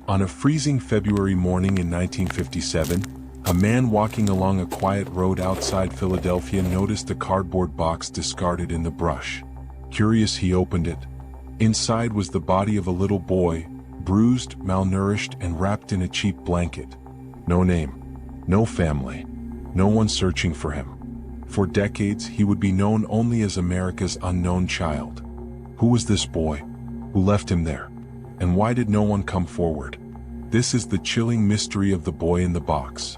On a freezing February morning in 1957, a man walking along a quiet road outside Philadelphia noticed a cardboard box discarded in the brush. Curious, he opened it. Inside was the body of a little boy, bruised, malnourished, and wrapped in a cheap blanket. No name, no family, no one searching for him. For decades, he would be known only as America's unknown child. Who was this boy? Who left him there? And why did no one come forward? This is the chilling mystery of the boy in the box.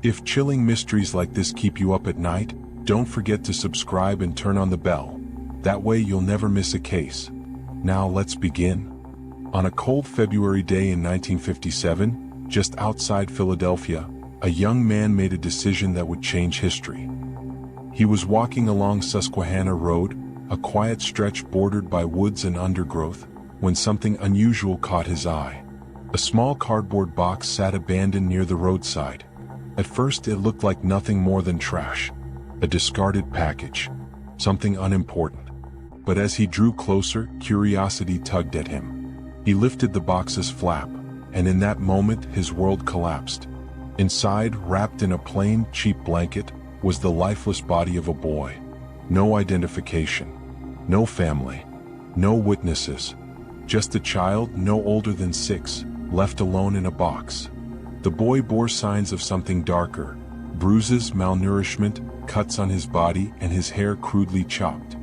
If chilling mysteries like this keep you up at night, don't forget to subscribe and turn on the bell. That way you'll never miss a case. Now let's begin. On a cold February day in 1957, just outside Philadelphia, a young man made a decision that would change history. He was walking along Susquehanna Road, a quiet stretch bordered by woods and undergrowth, when something unusual caught his eye. A small cardboard box sat abandoned near the roadside. At first it looked like nothing more than trash, a discarded package, something unimportant. But as he drew closer, curiosity tugged at him. He lifted the box's flap, and in that moment his world collapsed. Inside, wrapped in a plain, cheap blanket, was the lifeless body of a boy. No identification, no family, no witnesses. Just a child no older than 6, left alone in a box. The boy bore signs of something darker: bruises, malnourishment, cuts on his body, and his hair crudely chopped.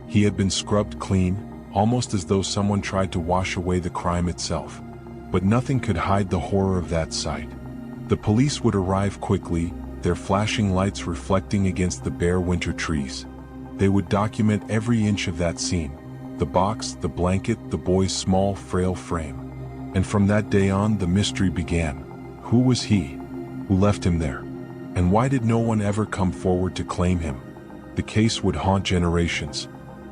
He had been scrubbed clean, almost as though someone tried to wash away the crime itself. But nothing could hide the horror of that sight. The police would arrive quickly, their flashing lights reflecting against the bare winter trees. They would document every inch of that scene: the box, the blanket, the boy's small, frail frame. And from that day on, the mystery began. Who was he? Who left him there? And why did no one ever come forward to claim him? The case would haunt generations.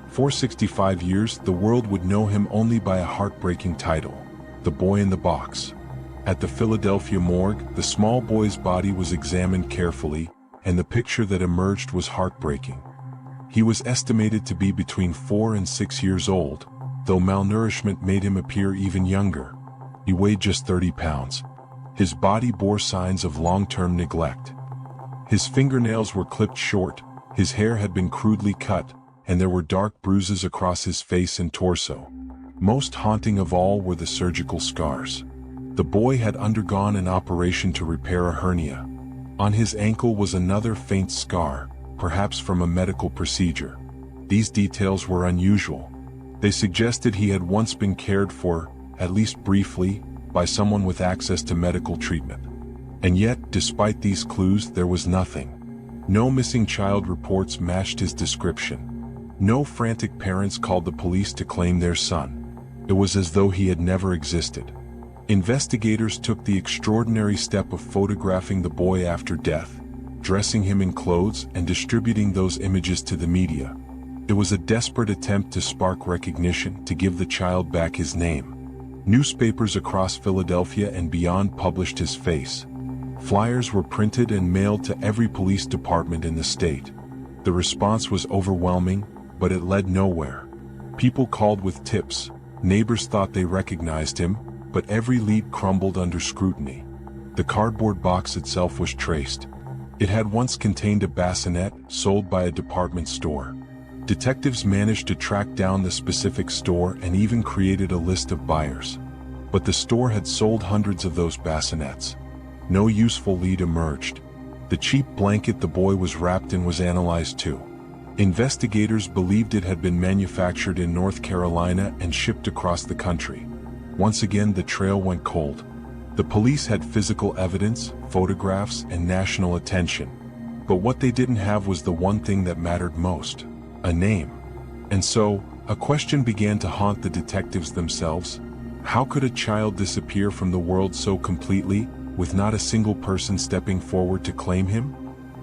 For 65 years, the world would know him only by a heartbreaking title: The Boy in the Box. At the Philadelphia morgue, the small boy's body was examined carefully, and the picture that emerged was heartbreaking. He was estimated to be between 4 and 6 years old, though malnourishment made him appear even younger. He weighed just 30 pounds. His body bore signs of long-term neglect. His fingernails were clipped short, his hair had been crudely cut, and there were dark bruises across his face and torso. Most haunting of all were the surgical scars. The boy had undergone an operation to repair a hernia. On his ankle was another faint scar, perhaps from a medical procedure. These details were unusual. They suggested he had once been cared for, at least briefly, by someone with access to medical treatment. And yet, despite these clues, there was nothing. No missing child reports matched his description. No frantic parents called the police to claim their son. It was as though he had never existed. Investigators took the extraordinary step of photographing the boy after death, dressing him in clothes and distributing those images to the media. It was a desperate attempt to spark recognition, to give the child back his name. Newspapers across Philadelphia and beyond published his face. Flyers were printed and mailed to every police department in the state. The response was overwhelming, but it led nowhere. People called with tips. Neighbors thought they recognized him, but every lead crumbled under scrutiny. The cardboard box itself was traced. It had once contained a bassinet sold by a department store. Detectives managed to track down the specific store and even created a list of buyers. But the store had sold hundreds of those bassinets. No useful lead emerged. The cheap blanket the boy was wrapped in was analyzed too. Investigators believed it had been manufactured in North Carolina and shipped across the country. Once again, the trail went cold. The police had physical evidence, photographs, and national attention. But what they didn't have was the one thing that mattered most: a name. And so, a question began to haunt the detectives themselves. How could a child disappear from the world so completely, with not a single person stepping forward to claim him?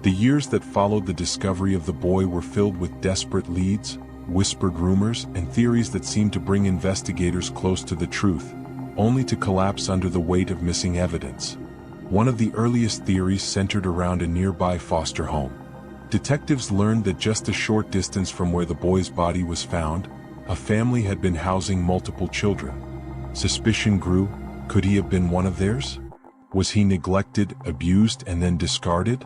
The years that followed the discovery of the boy were filled with desperate leads, whispered rumors, and theories that seemed to bring investigators close to the truth, only to collapse under the weight of missing evidence. One of the earliest theories centered around a nearby foster home. Detectives learned that just a short distance from where the boy's body was found, a family had been housing multiple children. Suspicion grew, Could he have been one of theirs? Was he neglected, abused, and then discarded?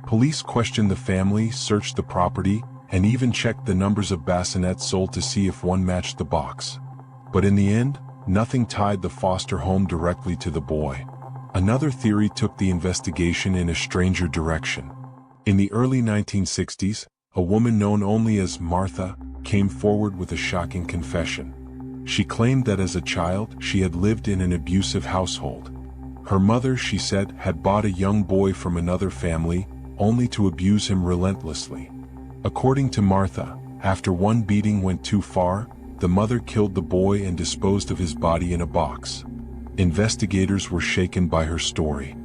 Police questioned the family, searched the property, and even checked the numbers of bassinets sold to see if one matched the box. But in the end, nothing tied the foster home directly to the boy. Another theory took the investigation in a stranger direction. In the early 1960s, a woman known only as Martha came forward with a shocking confession. She claimed that as a child, she had lived in an abusive household. Her mother, she said, had bought a young boy from another family, only to abuse him relentlessly. According to Martha, after one beating went too far, the mother killed the boy and disposed of his body in a box. Investigators were shaken by her story.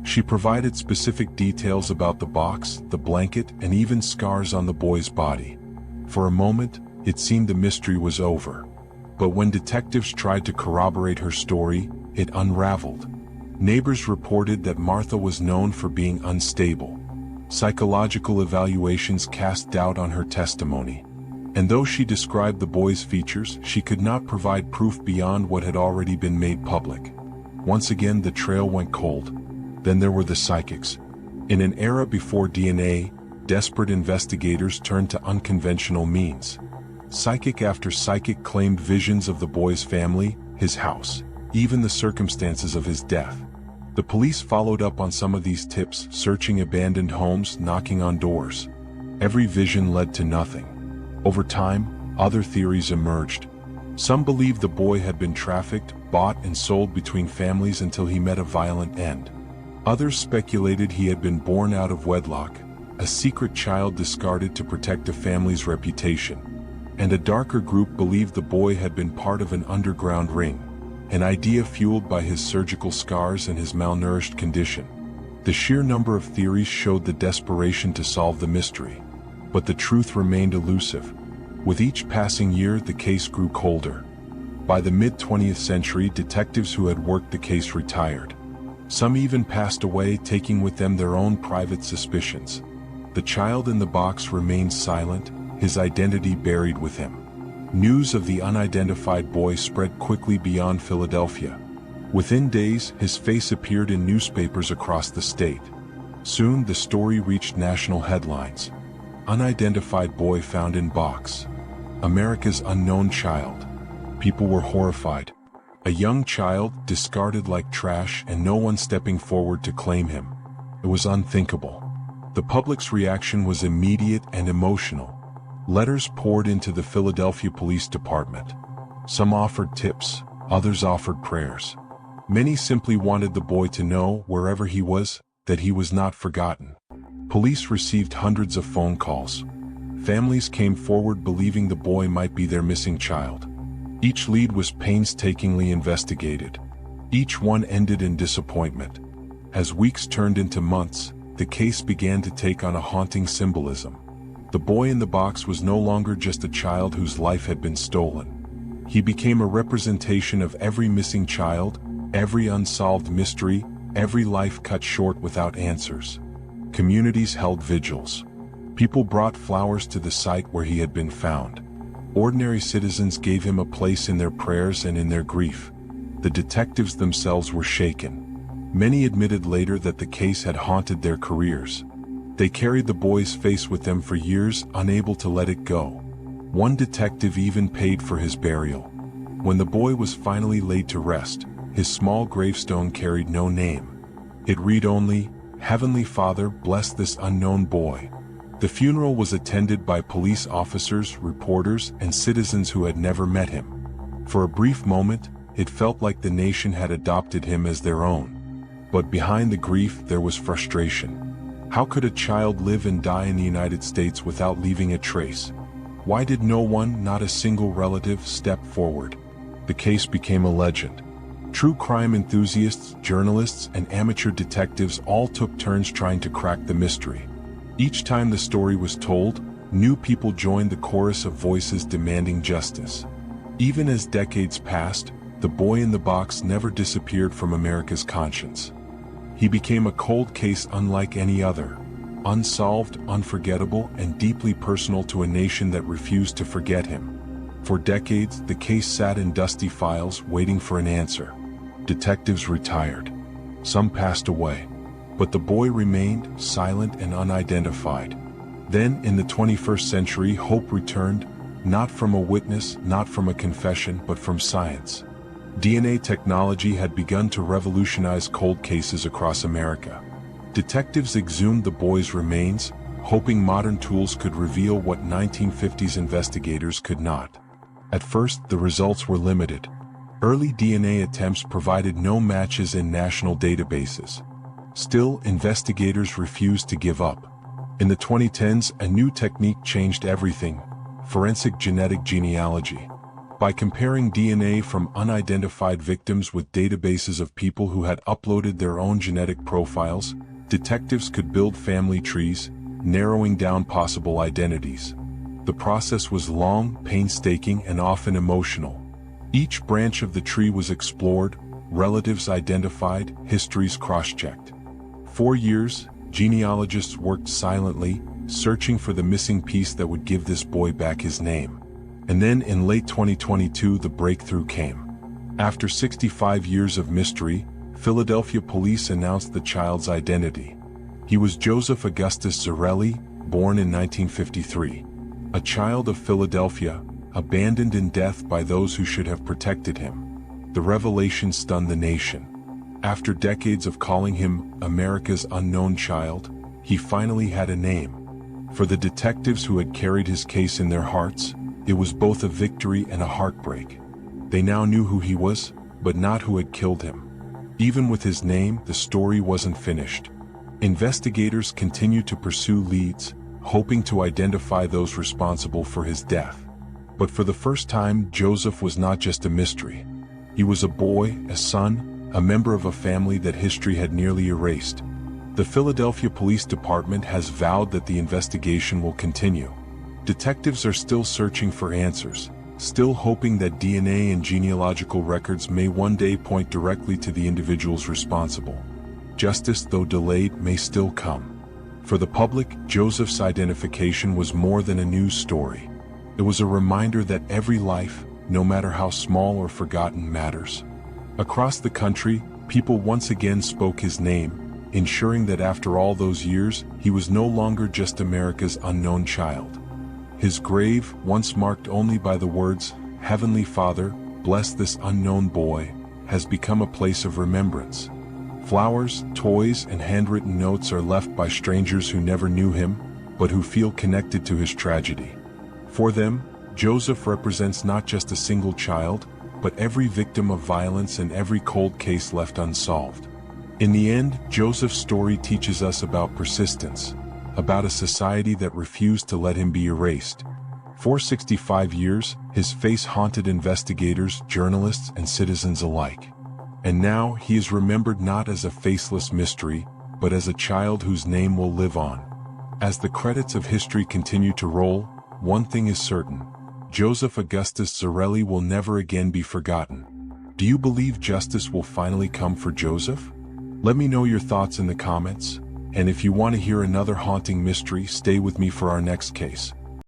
She provided specific details about the box, the blanket, and even scars on the boy's body. For a moment, it seemed the mystery was over. But when detectives tried to corroborate her story, it unraveled. Neighbors reported that Martha was known for being unstable. Psychological evaluations cast doubt on her testimony. And though she described the boy's features, she could not provide proof beyond what had already been made public. Once again, the trail went cold. Then there were the psychics. In an era before DNA, desperate investigators turned to unconventional means. Psychic after psychic claimed visions of the boy's family, his house, even the circumstances of his death. The police followed up on some of these tips, searching abandoned homes, knocking on doors. Every vision led to nothing. Over time, other theories emerged. Some believed the boy had been trafficked, bought and sold between families until he met a violent end. Others speculated he had been born out of wedlock, a secret child discarded to protect a family's reputation. And a darker group believed the boy had been part of an underground ring, an idea fueled by his surgical scars and his malnourished condition. The sheer number of theories showed the desperation to solve the mystery. But the truth remained elusive. With each passing year, the case grew colder. By the mid-20th century, detectives who had worked the case retired. Some even passed away, taking with them their own private suspicions. The child in the box remained silent, his identity buried with him. News of the unidentified boy spread quickly beyond Philadelphia. Within days, his face appeared in newspapers across the state. Soon, the story reached national headlines. Unidentified boy found in box. America's unknown child. People were horrified. A young child, discarded like trash, and no one stepping forward to claim him. It was unthinkable. The public's reaction was immediate and emotional. Letters poured into the Philadelphia Police Department. Some offered tips, others offered prayers. Many simply wanted the boy to know, wherever he was, that he was not forgotten. Police received hundreds of phone calls. Families came forward believing the boy might be their missing child. Each lead was painstakingly investigated. Each one ended in disappointment. As weeks turned into months, the case began to take on a haunting symbolism. The boy in the box was no longer just a child whose life had been stolen. He became a representation of every missing child, every unsolved mystery, every life cut short without answers. Communities held vigils. People brought flowers to the site where he had been found. Ordinary citizens gave him a place in their prayers and in their grief. The detectives themselves were shaken. Many admitted later that the case had haunted their careers. They carried the boy's face with them for years, unable to let it go. One detective even paid for his burial. When the boy was finally laid to rest, his small gravestone carried no name. It read only, "Heavenly Father, bless this unknown boy." The funeral was attended by police officers, reporters, and citizens who had never met him. For a brief moment, it felt like the nation had adopted him as their own. But behind the grief, there was frustration. How could a child live and die in the United States without leaving a trace? Why did no one, not a single relative, step forward? The case became a legend. True crime enthusiasts, journalists, and amateur detectives all took turns trying to crack the mystery. Each time the story was told, new people joined the chorus of voices demanding justice. Even as decades passed, the boy in the box never disappeared from America's conscience. He became a cold case unlike any other, unsolved, unforgettable, and deeply personal to a nation that refused to forget him. For decades, the case sat in dusty files waiting for an answer. detectives retired. Some passed away. But the boy remained silent and unidentified. Then, in the 21st century, hope returned, not from a witness, not from a confession, but from science. DNA technology had begun to revolutionize cold cases across America. Detectives exhumed the boy's remains, hoping modern tools could reveal what 1950s investigators could not. At first, the results were limited. Early DNA attempts provided no matches in national databases. Still, investigators refused to give up. In the 2010s, a new technique changed everything: forensic genetic genealogy. By comparing DNA from unidentified victims with databases of people who had uploaded their own genetic profiles, detectives could build family trees, narrowing down possible identities. The process was long, painstaking, and often emotional. Each branch of the tree was explored, relatives identified, histories cross-checked. For years, genealogists worked silently, searching for the missing piece that would give this boy back his name. And then in late 2022, the breakthrough came. After 65 years of mystery, Philadelphia police announced the child's identity. He was Joseph Augustus Zarelli, born in 1953. A child of Philadelphia, abandoned in death by those who should have protected him. The revelation stunned the nation. After decades of calling him America's unknown child, he finally had a name. For the detectives who had carried his case in their hearts, it was both a victory and a heartbreak. They now knew who he was, but not who had killed him. Even with his name, the story wasn't finished. Investigators continued to pursue leads, hoping to identify those responsible for his death. But for the first time, Joseph was not just a mystery. He was a boy, a son, a member of a family that history had nearly erased. The Philadelphia Police Department has vowed that the investigation will continue. Detectives are still searching for answers, still hoping that DNA and genealogical records may one day point directly to the individuals responsible. Justice, though delayed, may still come. For the public, Joseph's identification was more than a news story. It was a reminder that every life, no matter how small or forgotten, matters. Across the country, people once again spoke his name, ensuring that after all those years, he was no longer just America's unknown child. His grave, once marked only by the words, "Heavenly Father, bless this unknown boy," has become a place of remembrance. Flowers, toys, and handwritten notes are left by strangers who never knew him, but who feel connected to his tragedy. For them, Joseph represents not just a single child, but every victim of violence and every cold case left unsolved. In the end, Joseph's story teaches us about persistence, about a society that refused to let him be erased. For 65 years, his face haunted investigators, journalists, and citizens alike. And now he is remembered not as a faceless mystery, but as a child whose name will live on. As the credits of history continue to roll, one thing is certain: Joseph Augustus Zarelli will never again be forgotten. Do you believe justice will finally come for Joseph? Let me know your thoughts in the comments, and if you want to hear another haunting mystery, stay with me for our next case.